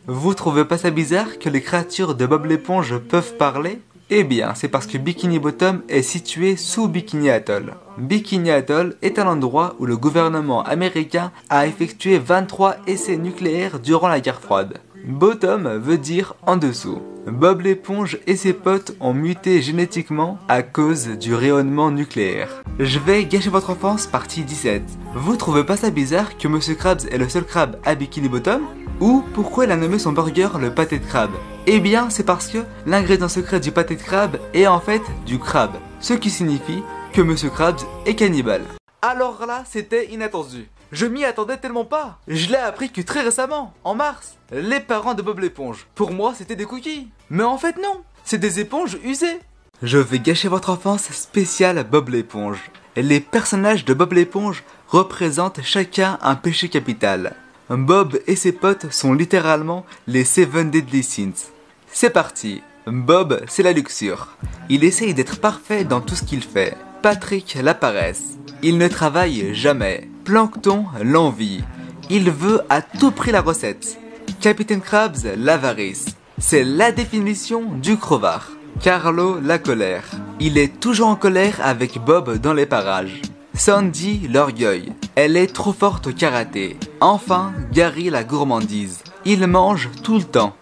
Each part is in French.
Vous trouvez pas ça bizarre que les créatures de Bob l'éponge peuvent parler? Eh bien, c'est parce que Bikini Bottom est situé sous Bikini Atoll. Bikini Atoll est un endroit où le gouvernement américain a effectué 23 essais nucléaires durant la guerre froide. Bottom veut dire en dessous. Bob l'éponge et ses potes ont muté génétiquement à cause du rayonnement nucléaire. Je vais gâcher votre enfance, partie 17. Vous trouvez pas ça bizarre que Monsieur Krabs est le seul crabe à Bikini Bottom? Ou pourquoi il a nommé son burger le pâté de crabe? Eh bien, c'est parce que l'ingrédient secret du pâté de crabe est en fait du crabe, ce qui signifie que Monsieur Krabs est cannibale. Alors là, c'était inattendu. Je m'y attendais tellement pas. Je l'ai appris que très récemment, en mars. Les parents de Bob l'éponge. Pour moi, c'était des cookies. Mais en fait non, c'est des éponges usées. Je vais gâcher votre enfance spéciale Bob l'éponge. Les personnages de Bob l'éponge représentent chacun un péché capital. Bob et ses potes sont littéralement les 7 Deadly Sins. C'est parti. Bob, c'est la luxure. Il essaye d'être parfait dans tout ce qu'il fait. Patrick, la paresse. Il ne travaille jamais. Plankton, l'envie. Il veut à tout prix la recette. Capitaine Krabs, l'avarice. C'est la définition du crevard. Carlo, la colère. Il est toujours en colère avec Bob dans les parages. Sandy, l'orgueil. Elle est trop forte au karaté. Enfin, Gary, la gourmandise. Il mange tout le temps.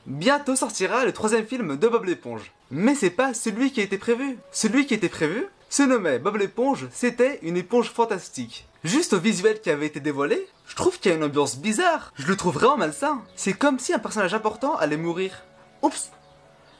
Bientôt sortira le 3e film de Bob l'éponge. Mais c'est pas celui qui était prévu. Celui qui était prévu se nommait Bob l'éponge, c'était une éponge fantastique. Juste au visuel qui avait été dévoilé, je trouve qu'il y a une ambiance bizarre. Je le trouve vraiment malsain. C'est comme si un personnage important allait mourir. Oups,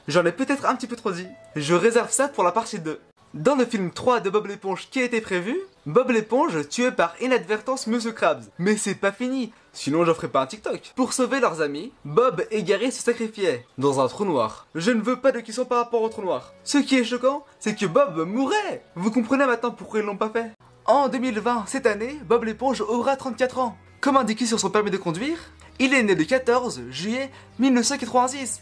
j'en ai peut-être un petit peu trop dit. Je réserve ça pour la partie 2. Dans le film 3 de Bob l'éponge qui a été prévu, Bob l'éponge tuait par inadvertance Monsieur Krabs. Mais c'est pas fini, sinon j'en ferai pas un TikTok. Pour sauver leurs amis, Bob et Gary se sacrifiaient dans un trou noir. Je ne veux pas de questions par rapport au trou noir. Ce qui est choquant, c'est que Bob mourrait. Vous comprenez maintenant pourquoi ils l'ont pas fait. En 2020, cette année, Bob l'éponge aura 34 ans. Comme indiqué sur son permis de conduire, il est né le 14 juillet 1986.